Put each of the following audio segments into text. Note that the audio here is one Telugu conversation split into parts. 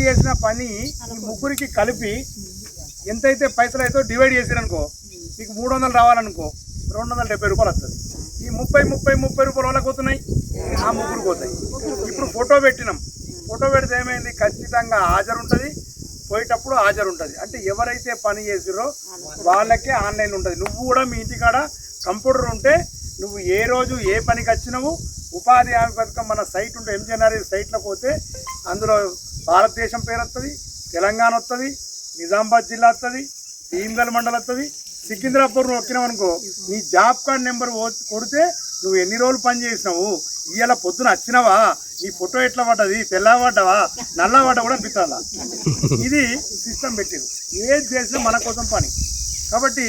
చేసిన పని ఈ ముగ్గురికి కలిపి ఎంతైతే పైసలు అయితే డివైడ్ చేసిరనుకో మీకు 300 రావాలనుకో 270 రూపాయలు వస్తుంది. ఈ 30 రూపాయలు వాళ్ళకి పోతున్నాయి, ఆ ముగ్గురికి పోతాయి. ఇప్పుడు ఫోటో పెట్టినాం, ఫోటో పెడితే ఏమైంది, ఖచ్చితంగా హాజరు ఉంటుంది, పోయేటప్పుడు హాజరు ఉంటుంది. అంటే ఎవరైతే పని చేసిరో వాళ్ళకే ఆన్లైన్ ఉంటుంది. నువ్వు కూడా మీ ఇంటికాడ కంప్యూటర్ ఉంటే నువ్వు ఏ రోజు ఏ పనికి వచ్చినావు, ఉపాధి హామీ పథకం మన సైట్ ఉంటే ఎంజీఎన్ఆర్ఈ సైట్లో పోతే అందులో భారతదేశం పేరు వస్తుంది, తెలంగాణ వస్తుంది, నిజామాబాద్ జిల్లా వస్తుంది, భీమ్గల్ మండలం వస్తుంది. సికింద్రాపూర్ నొక్కినావు నీ జాబ్ కార్డ్ నెంబర్ కొడితే నువ్వు ఎన్ని రోజులు పని చేసినావు, ఇవాళ పొద్దున వచ్చినావా, నీ ఫోటో ఎట్లా పడ్డది, తెల్లబడ్డావా నల్లబడ్డా కూడా పిత్తాలా. ఇది సిస్టమ్ పెట్టిరు. ఏది చేసినా మన కోసం పని. కాబట్టి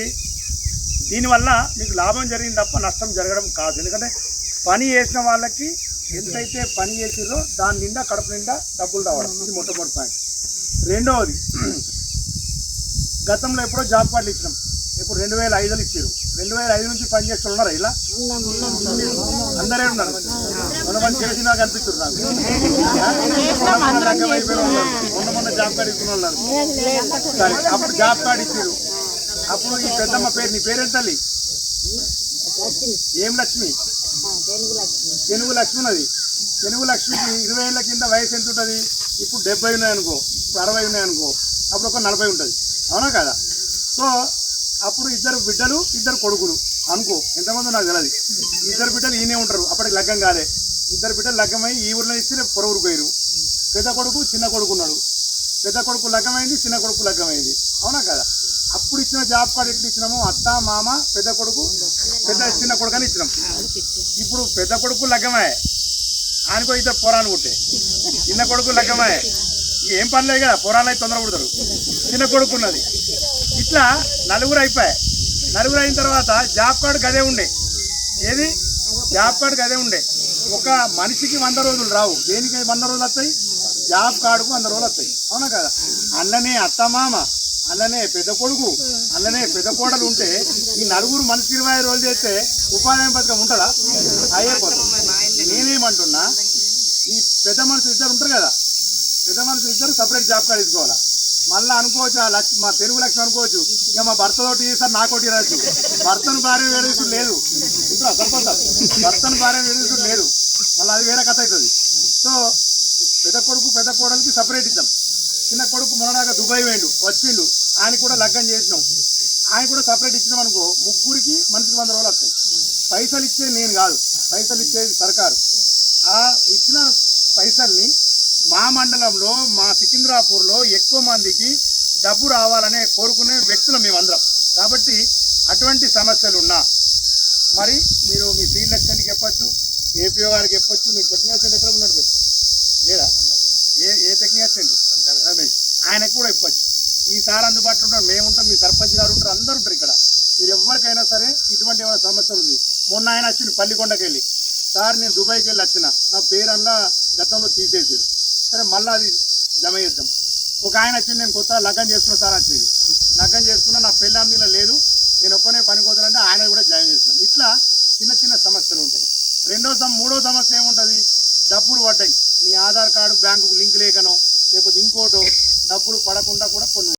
దీనివల్ల మీకు లాభం జరిగింది తప్ప నష్టం జరగడం కాదు. ఎందుకంటే పని చేసిన వాళ్ళకి ఎంతైతే పని చేసిరో దాని నిండా కడుపు నిండా డబ్బులు రావడం, ఇది మొట్టమొదటి పాయింట్. రెండవది, గతంలో ఎప్పుడో జాబ్ కార్డులు ఇచ్చినాం, ఇప్పుడు 2005 ఇచ్చారు. 2005 నుంచి పని చేస్తూ ఉన్నారా ఇలా? అందరే ఉన్నారు. కొంతమంది చేసి నాకు అనిపిస్తున్నారు. మొన్న జాబ్ కార్డు ఇస్తున్న ఉన్నారు. సరే, అప్పుడు జాబ్ కార్డు ఇచ్చారు. అప్పుడు ఈ పెద్దమ్మ పేరు, నీ పేరేంటి తల్లి? ఏం లక్ష్మి? తెలుగు లక్ష్మి ఉన్నది. తెలుగు లక్ష్మికి 20 ఏళ్ళ కింద వయసు ఎంత ఉంటుంది? ఇప్పుడు 70 ఉన్నాయనుకో, ఇప్పుడు 60 ఉన్నాయనుకో, అప్పుడు ఒక 40 ఉంటుంది. అవునా కదా? సో అప్పుడు 2 బిడ్డలు 2 కొడుకులు అనుకో, ఎంతమంది నాకు తెలియదు. 2 బిడ్డలు ఈయనే ఉంటారు. అప్పటికి లగ్గం కాలే. 2 బిడ్డలు లగ్గమై ఈ ఊరిలో ఇస్తే పొరుగురు పోయారు. పెద్ద కొడుకు చిన్న కొడుకు ఉన్నాడు. పెద్ద కొడుకు లగ్గమైంది, చిన్న కొడుకు లగ్గమైంది. అవునా కదా? అప్పుడు ఇచ్చిన జాబ్ కార్డు ఎట్లా ఇచ్చినాము, అత్త మామ పెద్ద కొడుకు చిన్న కొడుకు అని ఇచ్చినాం. ఇప్పుడు పెద్ద కొడుకు లగ్గమే, ఆయనకో 2 పొరాలు పుట్టే. చిన్న కొడుకు లగ్గమే, ఏం పనిలేదు కదా, పొరాలు అయితే తొందర పుడతారు. చిన్న కొడుకు ఉన్నది. ఇట్లా 4 అయిపోయాయి. 4 అయిన తర్వాత జాబ్ కార్డు గదే ఉండే. ఏది జాబ్ కార్డు గదే ఉండే. ఒక మనిషికి 100 రోజులు రావు. దేనికి 100 రోజులు వస్తాయి? జాబ్ కార్డుకు 100 రోజులు వస్తాయి. అవునా కదా? అన్ననే అత్తమామ, అన్ననే పెద్ద కొడుకు, అన్ననే పెద్ద కోడలు ఉంటే ఈ 4 మనిషికి 25 రోజులు చేస్తే ఉపాధి హామీ పథకం ఉంటుందా? అయిపోతుంది. నేనేమంటున్నా, ఈ పెద్ద మనుషులు 2 ఉంటారు కదా, పెద్ద మనుషులు 2 సపరేట్ జాబ్ కార్డు తీసుకోవాలా. మళ్ళీ అనుకోవచ్చు, మా తెలుగు లక్ష్మి అనుకోవచ్చు, ఇక మా భర్తతోటి చేస్తారు నాకోటి రాచ్చు. భర్తను భార్య వేడేసుడు లేదు. ఇంకా భర్తను భార్య వేడేసుడు లేదు. మళ్ళీ అది వేరే కథ అవుతుంది. సో పెద్ద కొడుకు పెద్ద కోడలికి సపరేట్ ఇద్దాం. చిన్న కొడుకు మొన్నదాకా దుబాయ్ వేయండు, వచ్చిండు, ఆయన కూడా లగ్గం చేసినాం, ఆయన కూడా సపరేట్ ఇచ్చినాం అనుకో, ముగ్గురికి మనిషికి 100 రోజులు వస్తాయి. పైసలు ఇచ్చేది నేను కాదు, పైసలు ఇచ్చేది సర్కారు. ఆ ఇచ్చిన పైసల్ని మా మండలంలో, మా సికింద్రాపూర్లో ఎక్కువ మందికి డబ్బు రావాలనే కోరుకునే వ్యక్తులు మేమందరం. కాబట్టి అటువంటి సమస్యలు ఉన్నా మరి మీరు మీ ఫీల్డ్ అసిస్టెంట్కి చెప్పచ్చు, ఏపీఓ గారికి చెప్పచ్చు. మీ టెక్నికల్ అసిస్టెంట్ ఎక్కడ ఉన్నాడు మీరు లేదా? ఏ టెక్నికల్ అసిస్టెంట్ రమేష్, ఆయనకు కూడా ఇవ్వచ్చు. ఈసారి అందుబాటులో ఉంటారు, మేము ఉంటాం, మీ సర్పంచ్ గారు ఉంటారు, అందరూ ఉంటారు ఇక్కడ. మీరు ఎవరికైనా సరే ఇటువంటి ఏమైనా సమస్యలు ఉంది. మొన్న ఆయన వచ్చింది పల్లికొండకి వెళ్ళి, సార్ నేను దుబాయ్కి వెళ్ళి వచ్చిన, నా పేరు అలా గతంలో తీసేసారు. సరే మళ్ళీ అది జమ చేద్దాం. ఒక ఆయన వచ్చింది, నేను కొత్త లగ్గం చేసుకున్నా సార్ వచ్చేది, లగ్గం చేసుకున్నా, నా పెళ్ళాంలో లేదు, నేను ఒక్కనే పని పోతానంటే ఆయన కూడా జాయిన్ చేస్తున్నాం. ఇట్లా చిన్న చిన్న సమస్యలు ఉంటాయి. మూడో సమస్య ఏముంటుంది? డబ్బులు పడ్డాయి, మీ ఆధార్ కార్డు బ్యాంకుకు లింక్ లేకనో లేకపోతే ఇంకోటో డబ్బులు పడకుండా కూడా కొన్ని